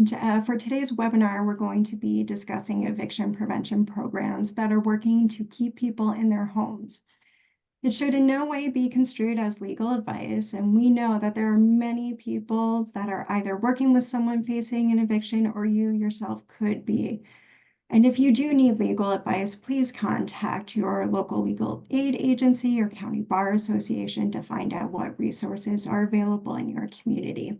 For today's webinar, we're going to be discussing eviction prevention programs that are working to keep people in their homes. It should in no way be construed as legal advice, and we know that there are many people that are either working with someone facing an eviction or you yourself could be. And if you do need legal advice, please contact your local legal aid agency or county bar association to find out what resources are available in your community.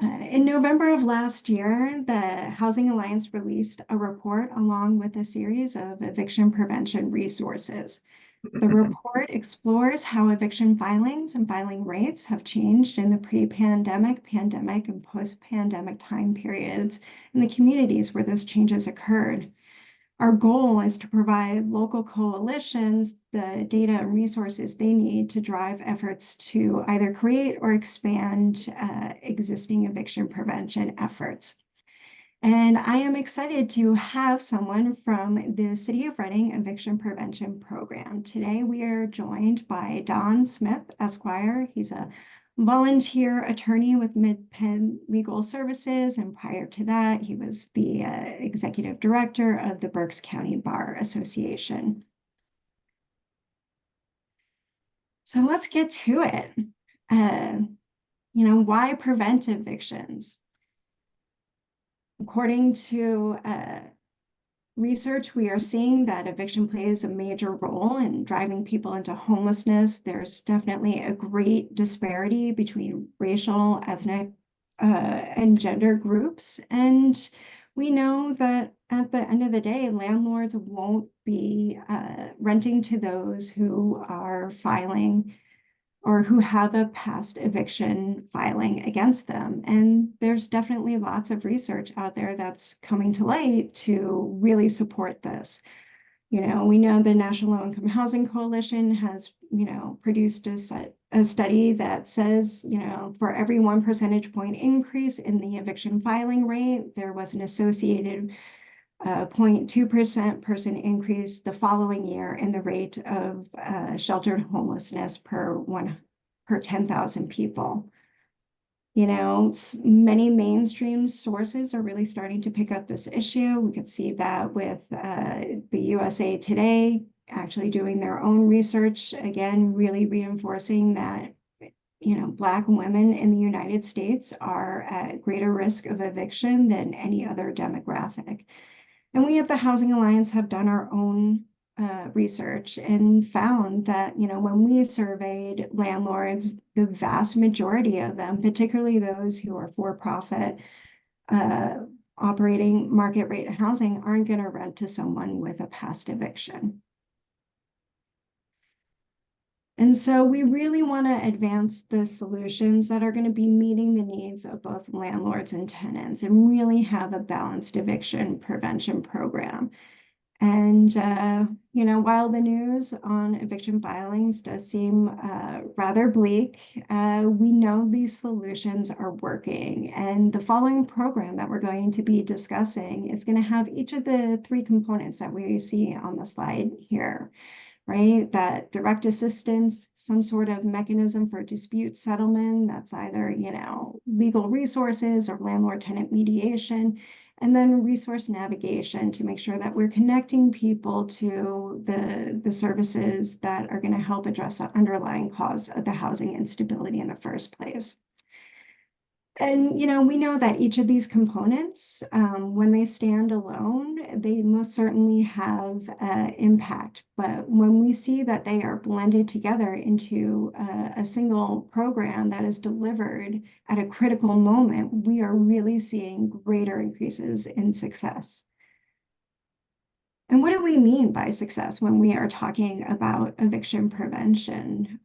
In November of last year, the Housing Alliance released a report along with a series of eviction prevention resources. The report explores how eviction filings and filing rates have changed in the pre-pandemic, pandemic, and post-pandemic time periods in the communities where those changes occurred. Our goal is to provide local coalitions the data and resources they need to drive efforts to either create or expand existing eviction prevention efforts. And I am excited to have someone from the City of Reading Eviction Prevention Program. Today, we are joined by Don Smith, Esquire. He's a volunteer attorney with MidPenn Legal Services, and prior to that, he was the executive director of the Berks County Bar Association. So let's get to it. Why prevent evictions? According to research, we are seeing that eviction plays a major role in driving people into homelessness. There's definitely a great disparity between racial, ethnic, and gender groups. And we know that at the end of the day, landlords won't be renting to those who are filing or who have a past eviction filing against them. And there's definitely lots of research out there that's coming to light to really support this. We know the National Low Income Housing Coalition has, produced a study that says, for every 1 percentage point increase in the eviction filing rate, there was an associated 0.2% person increase the following year in the rate of sheltered homelessness per 10,000 people. Many mainstream sources are really starting to pick up this issue. We could see that with the USA Today actually doing their own research, again, really reinforcing that Black women in the United States are at greater risk of eviction than any other demographic. And we at the Housing Alliance have done our own research and found that, when we surveyed landlords, the vast majority of them, particularly those who are for-profit, operating market rate housing, aren't going to rent to someone with a past eviction. And so we really want to advance the solutions that are going to be meeting the needs of both landlords and tenants and really have a balanced eviction prevention program. And, while the news on eviction filings does seem rather bleak, we know these solutions are working. And the following program that we're going to be discussing is going to have each of the 3 components that we see on the slide here. Right? That direct assistance, some sort of mechanism for dispute settlement, that's either, legal resources or landlord-tenant mediation, and then resource navigation to make sure that we're connecting people to the services that are going to help address the underlying cause of the housing instability in the first place. And, we know that each of these components, when they stand alone, they most certainly have impact. But when we see that they are blended together into a single program that is delivered at a critical moment, we are really seeing greater increases in success. And what do we mean by success when we are talking about eviction prevention?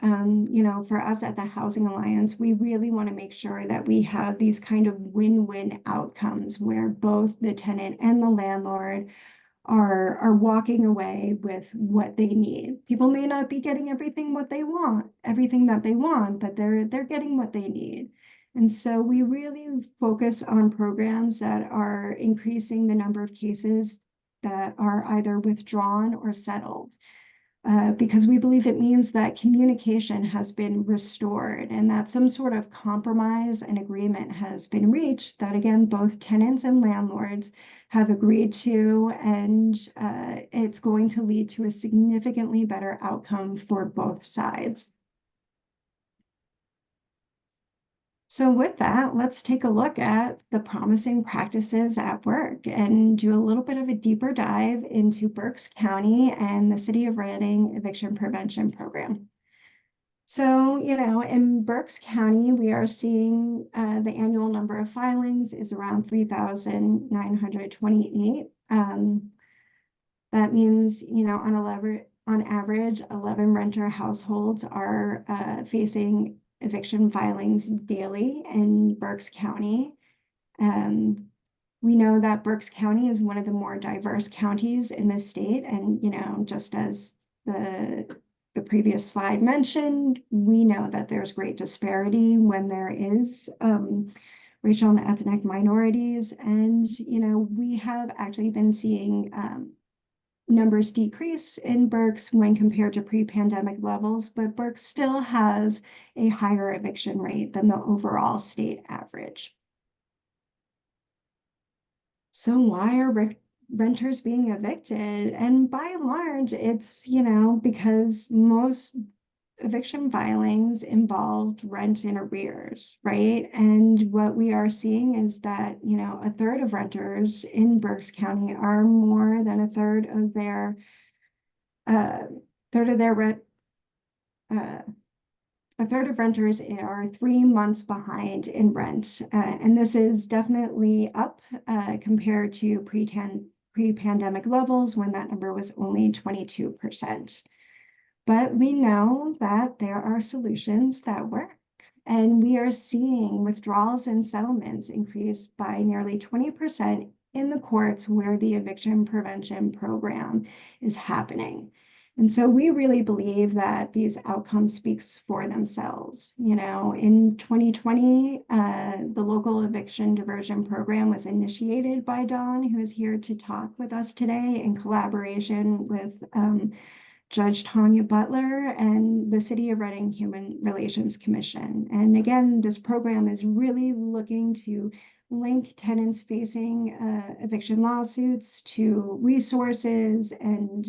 For us at the Housing Alliance, we really want to make sure that we have these kind of win-win outcomes where both the tenant and the landlord are walking away with what they need. People may not be getting everything that they want, but they're getting what they need. And so we really focus on programs that are increasing the number of cases that are either withdrawn or settled. because we believe it means that communication has been restored and that some sort of compromise and agreement has been reached that, again, both tenants and landlords have agreed to, and it's going to lead to a significantly better outcome for both sides. So with that, let's take a look at the promising practices at work and do a little bit of a deeper dive into Berks County and the City of Reading Eviction Prevention Program. So, in Berks County, we are seeing the annual number of filings is around 3,928. That means, on average, 11 renter households are facing eviction filings daily in Berks County. We know that Berks County is one of the more diverse counties in the state. And, just as the previous slide mentioned, we know that there's great disparity when there is racial and ethnic minorities. And, we have actually been seeing numbers decrease in Berks when compared to pre-pandemic levels, but Berks still has a higher eviction rate than the overall state average. So why are renters being evicted? And by and large, it's, because most eviction filings involved rent in arrears, right? And what we are seeing is that, a third of renters in Berks County are more than a third of their rent. A third of renters are 3 months behind in rent, and this is definitely up compared to pre-pandemic levels when that number was only 22%. But we know that there are solutions that work, and we are seeing withdrawals and settlements increase by nearly 20% in the courts where the eviction prevention program is happening. And so we really believe that these outcomes speaks for themselves. In 2020, the local eviction diversion program was initiated by Dawn, who is here to talk with us today in collaboration with Judge Tanya Butler and the City of Reading Human Relations Commission. And again, this program is really looking to link tenants facing eviction lawsuits to resources and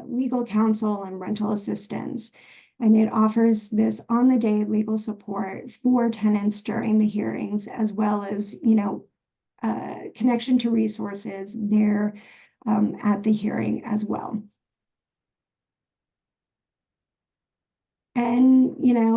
legal counsel and rental assistance. And it offers this on-the-day legal support for tenants during the hearings, as well as, connection to resources there at the hearing as well. And,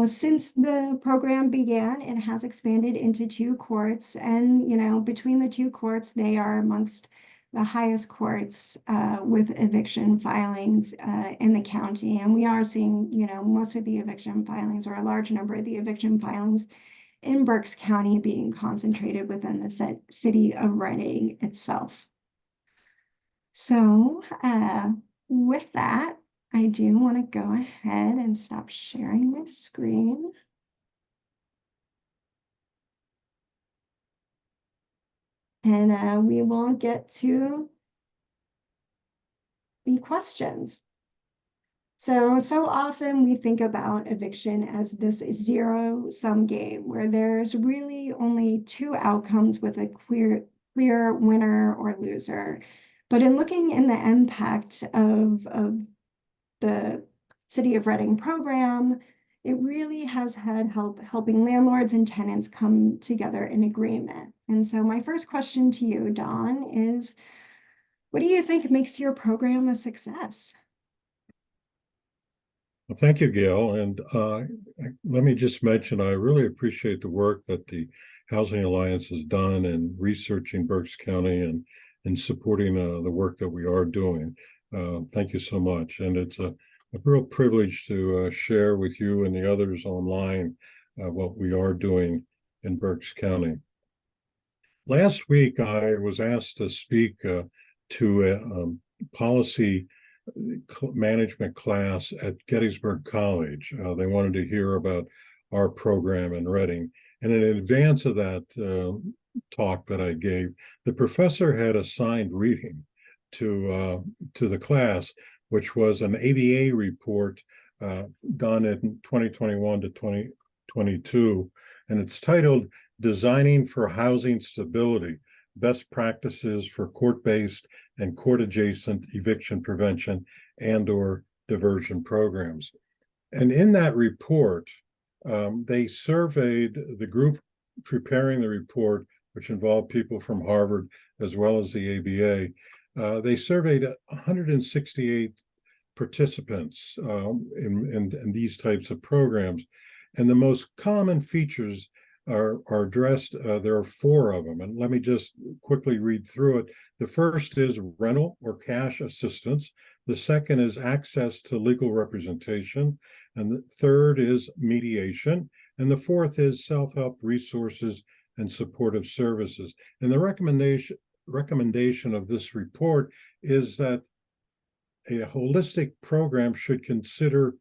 since the program began, it has expanded into 2 courts. And, between the 2 courts, they are amongst the highest courts with eviction filings in the county. And we are seeing, most of the eviction filings, or a large number of the eviction filings in Berks County, being concentrated within the city of Reading itself. So with that, I do want to go ahead and stop sharing my screen. And we will get to the questions. So often we think about eviction as this zero-sum game where there's really only 2 outcomes with a clear winner or loser. But in looking in the impact of the City of Reading program, it really has had helping landlords and tenants come together in agreement. And so my first question to you, Dawn, is what do you think makes your program a success? Well, thank you, Gale. And let me just mention, I really appreciate the work that the Housing Alliance has done in researching Berks County and supporting the work that we are doing. Thank you so much. And it's a real privilege to share with you and the others online what we are doing in Berks County. Last week, I was asked to speak to a policy management class at Gettysburg College. They wanted to hear about our program in Reading. And in advance of that talk that I gave, the professor had assigned reading to the class, which was an ABA report done in 2021 to 2022, and it's titled Designing for Housing Stability, Best Practices for Court-Based and Court-Adjacent Eviction Prevention and/or Diversion Programs. And in that report, they surveyed the group preparing the report, which involved people from Harvard as well as the ABA. They surveyed 168 participants in these types of programs. And the most common features are addressed. There are 4 of them, and let me just quickly read through it. The first is rental or cash assistance. The second is access to legal representation. And the third is mediation. And the fourth is self-help resources and supportive services. And the recommendation of this report is that a holistic program should consider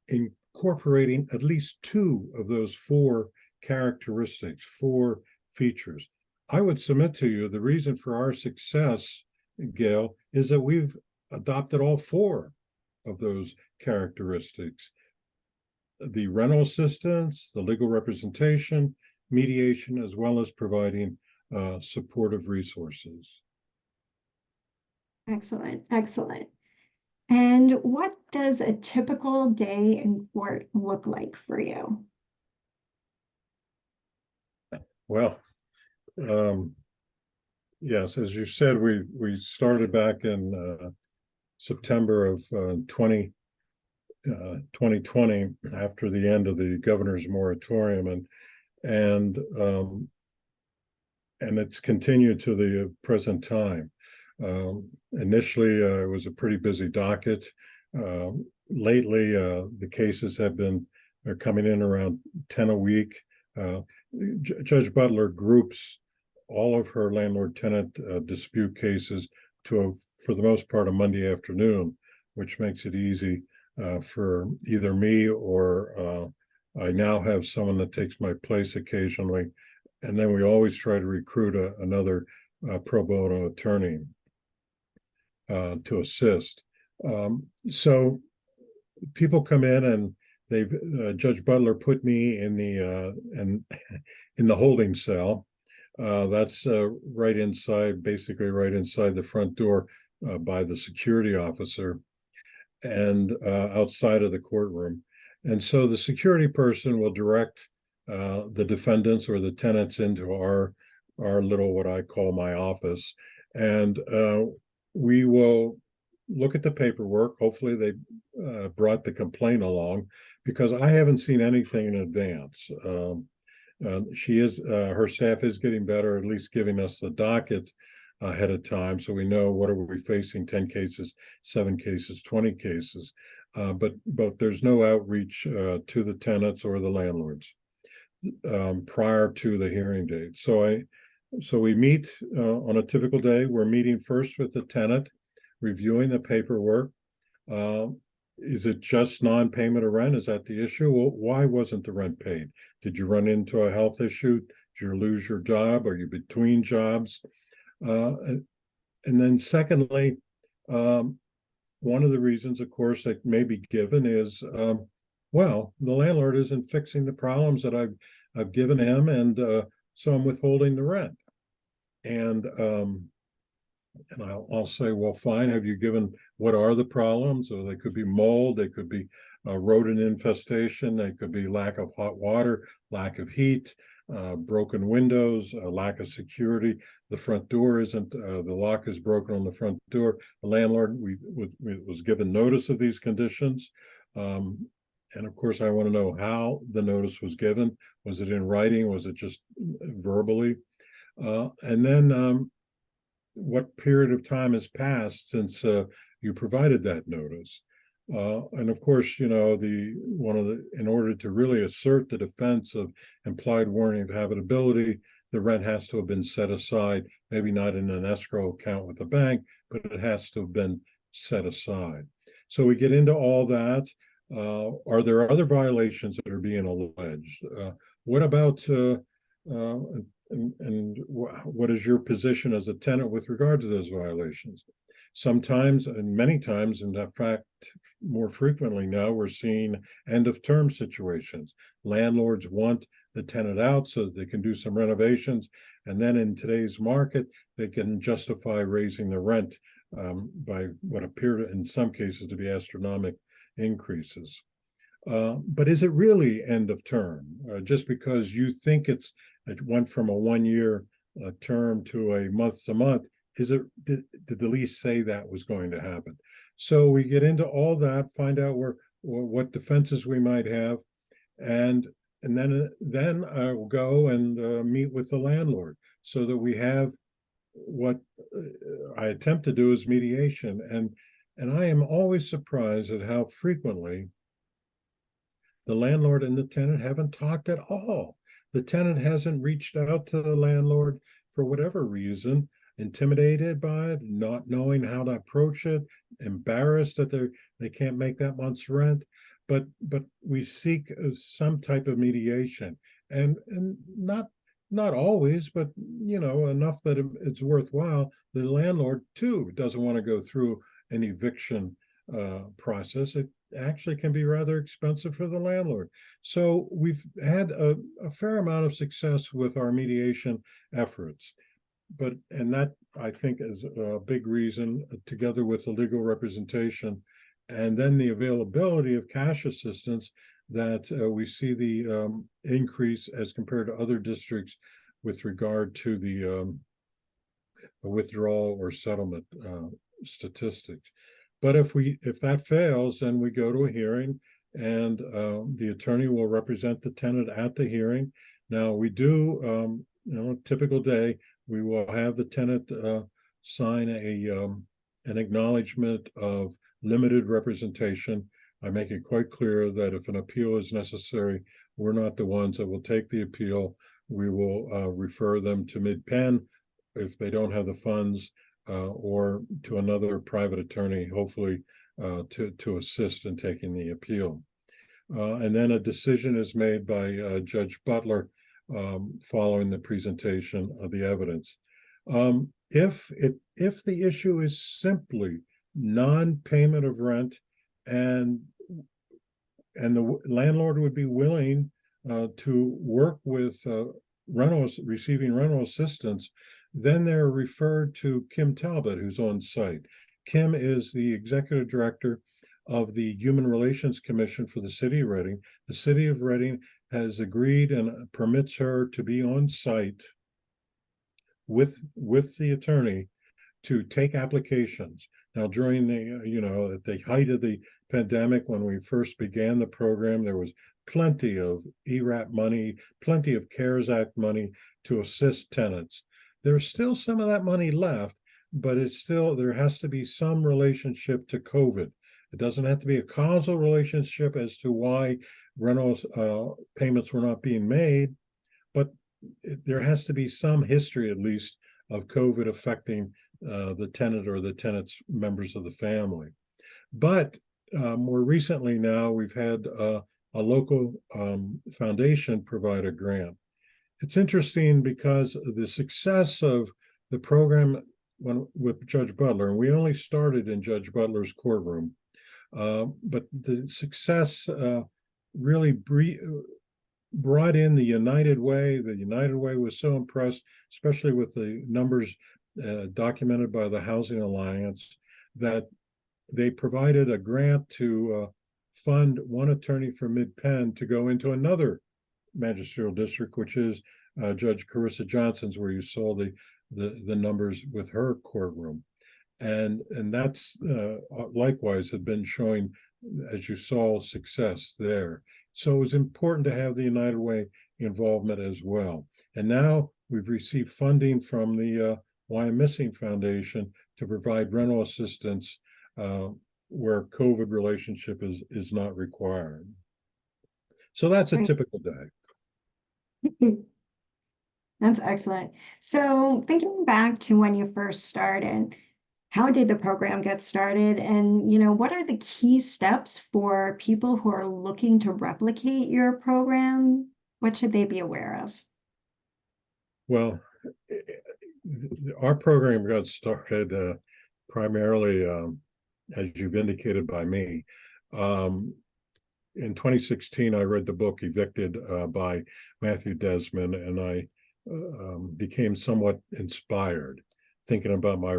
incorporating at least 2 of those 4 characteristics, 4 features. I would submit to you the reason for our success, Gale, is that we've adopted all 4 of those characteristics: the rental assistance, the legal representation, mediation, as well as providing supportive resources. Excellent, excellent. And what does a typical day in court look like for you? Well, yes, as you said, we started back in September of 2020 after the end of the governor's moratorium, and it's continued to the present time. Initially, it was a pretty busy docket. Lately, the cases are coming in around 10 a week. Judge Butler groups all of her landlord-tenant dispute cases to, for the most part, a Monday afternoon, which makes it easy for either me or I now have someone that takes my place occasionally. And then we always try to recruit another pro bono attorney to assist. So people come in and they've Judge Butler put me in the holding cell. That's right inside, basically right inside the front door by the security officer and outside of the courtroom. And so the security person will direct the defendants or the tenants into our little, what I call my office. And we will look at the paperwork. Hopefully they brought the complaint along, because I haven't seen anything in advance. Her staff is getting better, at least giving us the docket ahead of time, so we know what are we facing: 10 cases, 7 cases, 20 cases. But there's no outreach to the tenants or the landlords prior to the hearing date. So we meet on a typical day. We're meeting first with the tenant, reviewing the paperwork. Is it just non-payment of rent? Is that the issue? Well, why wasn't the rent paid? Did you run into a health issue? Did you lose your job? Are you between jobs? And then secondly, one of the reasons, of course, that may be given is, well, the landlord isn't fixing the problems that I've given him, and so I'm withholding the rent. And I'll say, well, fine. Have you given, what are the problems? Or they could be mold, they could be rodent infestation, they could be lack of hot water, lack of heat, broken windows, lack of security. The front door isn't, the lock is broken on the front door. The landlord was given notice of these conditions. And of course, I want to know how the notice was given. Was it in writing? Was it just verbally? And then what period of time has passed since you provided that notice? And of course, you know, in order to really assert the defense of implied warning of habitability, the rent has to have been set aside, maybe not in an escrow account with the bank, but it has to have been set aside. So we get into all that. Are there other violations that are being alleged? What about and what is your position as a tenant with regard to those violations? Sometimes, and many times, and in fact, more frequently now, we're seeing end of term situations. Landlords want the tenant out so that they can do some renovations. And then in today's market, they can justify raising the rent by what appear to, in some cases, to be astronomical increases. But is it really end of term? Just because you think it went from a 1 year term to a month to month, did the lease say that was going to happen? So we get into all that, find out what defenses we might have, and then I will go and meet with the landlord so that we have what I attempt to do is mediation. And I am always surprised at how frequently the landlord and the tenant haven't talked at all. The tenant hasn't reached out to the landlord for whatever reason, intimidated by it, not knowing how to approach it, embarrassed that they can't make that month's rent. But we seek some type of mediation, and not always, but enough that it's worthwhile. The landlord too doesn't want to go through an eviction process. It actually can be rather expensive for the landlord. So we've had a fair amount of success with our mediation efforts. And that, I think, is a big reason, together with the legal representation and then the availability of cash assistance, that we see the increase as compared to other districts with regard to the withdrawal or settlement statistics. But if that fails, then we go to a hearing, and the attorney will represent the tenant at the hearing. Now we do, typical day, we will have the tenant sign an acknowledgement of limited representation. I make it quite clear that if an appeal is necessary, we're not the ones that will take the appeal. We will refer them to MidPenn if they don't have the funds, or to another private attorney, hopefully to assist in taking the appeal. And then a decision is made by Judge Butler following the presentation of the evidence. If the issue is simply non-payment of rent, and the landlord would be willing to work with receiving rental assistance, then they're referred to Kim Talbot, who's on site. Kim is the executive director of the Human Relations Commission for the City of Reading. The City of Reading has agreed and permits her to be on site with the attorney to take applications. Now, during at the height of the pandemic, when we first began the program, there was plenty of ERAP money, plenty of CARES Act money to assist tenants. There's still some of that money left, but there has to be some relationship to COVID. It doesn't have to be a causal relationship as to why rental payments were not being made, but there has to be some history, at least, of COVID affecting the tenant or the tenant's members of the family. But more recently now, we've had a local foundation provide a grant. It's interesting because the success of the program with Judge Butler, and we only started in Judge Butler's courtroom, but the success really brought in the United Way. The United Way was so impressed, especially with the numbers documented by the Housing Alliance, that they provided a grant to fund one attorney from MidPenn to go into another magisterial district, which is Judge Carissa Johnson's, where you saw the numbers with her courtroom. And that's likewise had been showing, as you saw, success there. So it was important to have the United Way involvement as well. And now we've received funding from the Why I'm Missing Foundation to provide rental assistance where COVID relationship is not required. So that's a typical day. That's excellent. So thinking back to when you first started, how did the program get started? And, what are the key steps for people who are looking to replicate your program? What should they be aware of? Well, our program got started primarily, as you've indicated by me. In 2016, I read the book Evicted by Matthew Desmond, and I became somewhat inspired thinking about my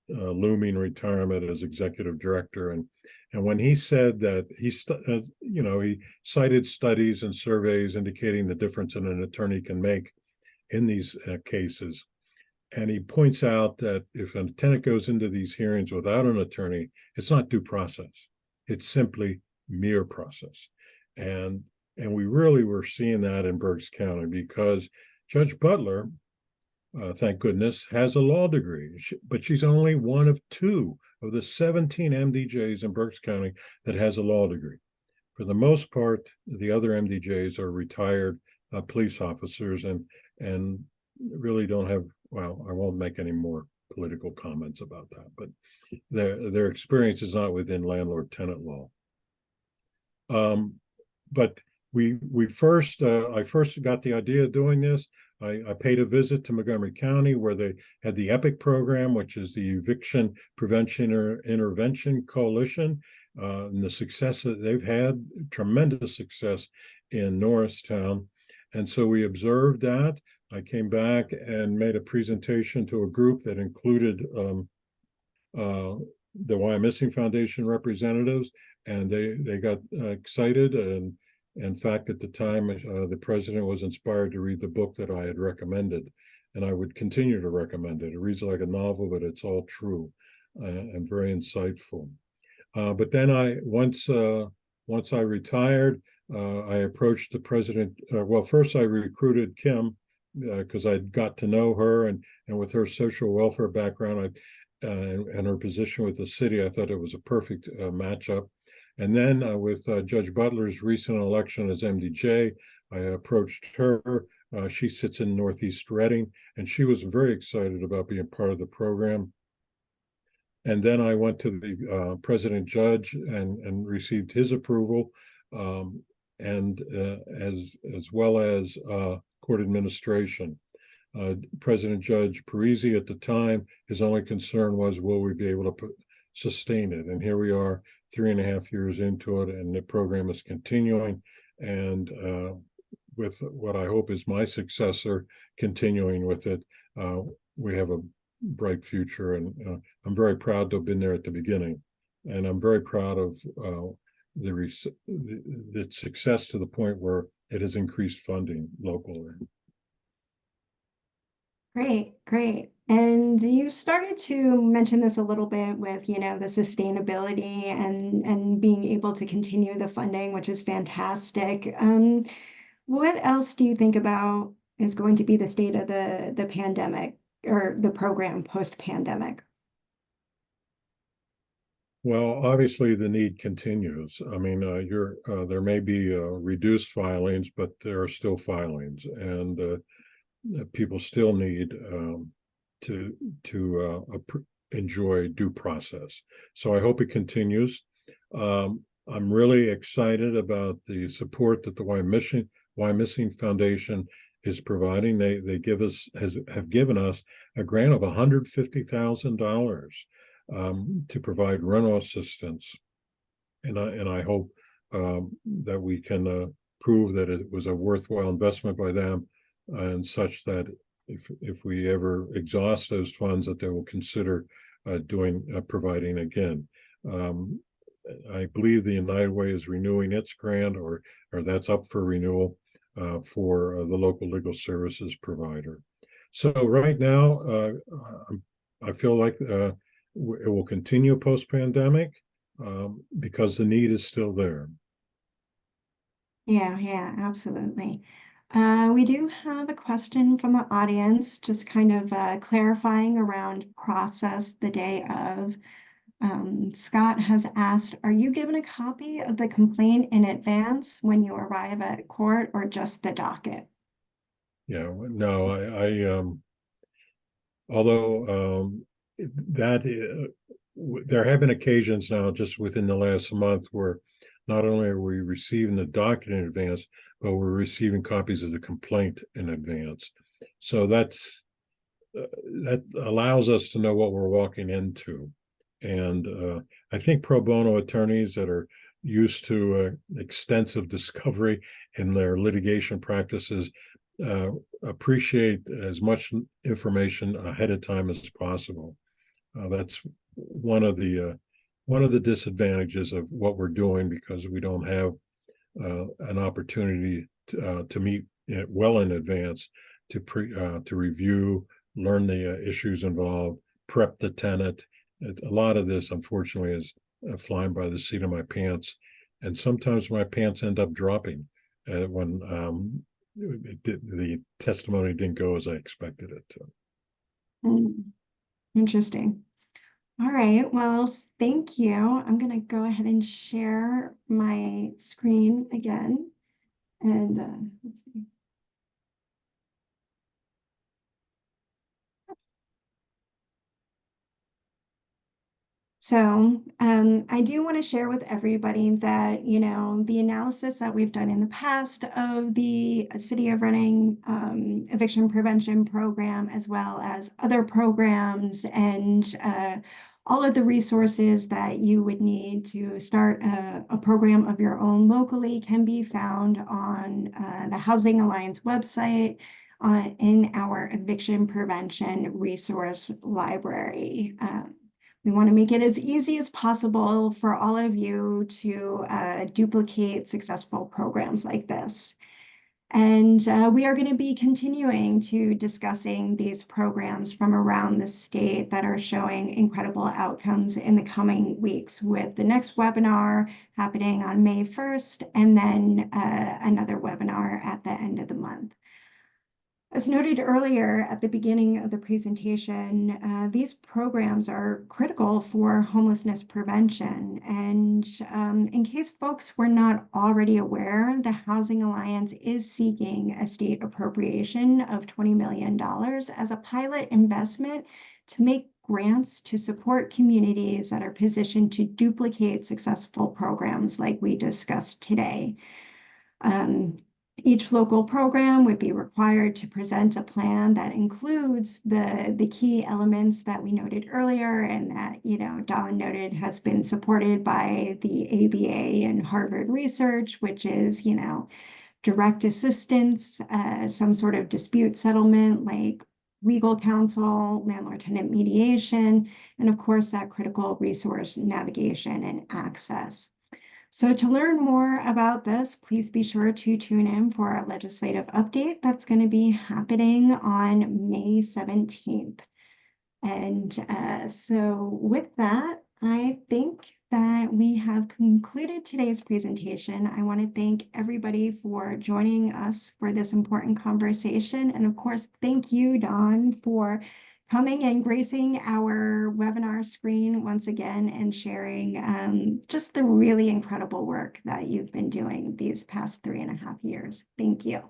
looming retirement as executive director. And when he said that he cited studies and surveys indicating the difference that an attorney can make in these cases. And he points out that if a tenant goes into these hearings without an attorney, it's not due process. It's simply mere process. And we really were seeing that in Berks County because Judge Butler, thank goodness, has a law degree, but she's only one of 2 of the 17 MDJs in Berks County that has a law degree. For the most part, the other MDJs are retired police officers and really don't have, well, I won't make any more political comments about that, but their experience is not within landlord-tenant law. But I first got the idea of doing this. I paid a visit to Montgomery County where they had the EPIC program, which is the Eviction Prevention or Intervention Coalition, and the success that they've had, tremendous success in Norristown. And so we observed that. I came back and made a presentation to a group that included the Why I'm Missing Foundation representatives, and they got excited. And in fact, at the time, the president was inspired to read the book that I had recommended, and I would continue to recommend it. It reads like a novel, but it's all true and very insightful. But then once I retired, I approached the president. Well, first I recruited Kim because I got to know her, and with her social welfare background and her position with the city, I thought it was a perfect matchup. And then with Judge Butler's recent election as MDJ, I approached her. She sits in Northeast Reading, and she was very excited about being part of the program. And then I went to the president judge and received his approval, and as well as court administration. President Judge Parisi at the time, his only concern was, will we be able to sustain it? And here we are 3.5 years into it, and the program is continuing. And with what I hope is my successor continuing with it, we have a bright future. And I'm very proud to have been there at the beginning. And I'm very proud of the success to the point where it has increased funding locally. Great, great. And you started to mention this a little bit with, the sustainability and being able to continue the funding, which is fantastic. What else do you think about is going to be the state of the pandemic or the program post-pandemic? Well, obviously the need continues. I mean, there may be reduced filings, but there are still filings, and people still need to enjoy due process. So I hope it continues. I'm really excited about the support that the Why Missing Foundation is providing. They have given us a grant of $150,000 to provide rental assistance, and I hope that we can prove that it was a worthwhile investment by them, and such that if we ever exhaust those funds, that they will consider providing again. I believe the United Way is renewing its grant, or that's up for renewal for the local legal services provider. So right now, I feel like it will continue post-pandemic because the need is still there. Yeah, absolutely. We do have a question from the audience, just kind of clarifying around process the day of. Scott has asked, are you given a copy of the complaint in advance when you arrive at court, or just the docket? Yeah, no, although there have been occasions now just within the last month where not only are we receiving the docket in advance, but we're receiving copies of the complaint in advance. So that allows us to know what we're walking into. And I think pro bono attorneys that are used to extensive discovery in their litigation practices appreciate as much information ahead of time as possible. That's one of the disadvantages of what we're doing, because we don't have an opportunity to meet well in advance to review, learn the issues involved, prep the tenant. A lot of this, unfortunately, is flying by the seat of my pants, and sometimes my pants end up dropping when the testimony didn't go as I expected it to. Interesting. All right, well, thank you. I'm going to go ahead and share my screen again. And let's see. So I do want to share with everybody that, the analysis that we've done in the past of the City of Reading eviction prevention program, as well as other programs and all of the resources that you would need to start a program of your own locally, can be found on the Housing Alliance website in our eviction prevention resource library. We want to make it as easy as possible for all of you to duplicate successful programs like this. And we are going to be continuing to discussing these programs from around the state that are showing incredible outcomes in the coming weeks, with the next webinar happening on May 1st, and then another webinar at the end of the month. As noted earlier at the beginning of the presentation, these programs are critical for homelessness prevention. And in case folks were not already aware, the Housing Alliance is seeking a state appropriation of $20 million as a pilot investment to make grants to support communities that are positioned to duplicate successful programs like we discussed today. Each local program would be required to present a plan that includes the key elements that we noted earlier, and that, Dawn noted has been supported by the ABA and Harvard research, which is, direct assistance, some sort of dispute settlement like legal counsel, landlord-tenant mediation, and of course, that critical resource navigation and access. So to learn more about this, please be sure to tune in for our legislative update that's going to be happening on May 17th. And so with that, I think that we have concluded today's presentation. I want to thank everybody for joining us for this important conversation. And of course, thank you, Dawn, for coming and gracing our webinar screen once again and sharing just the really incredible work that you've been doing these past 3.5 years. Thank you.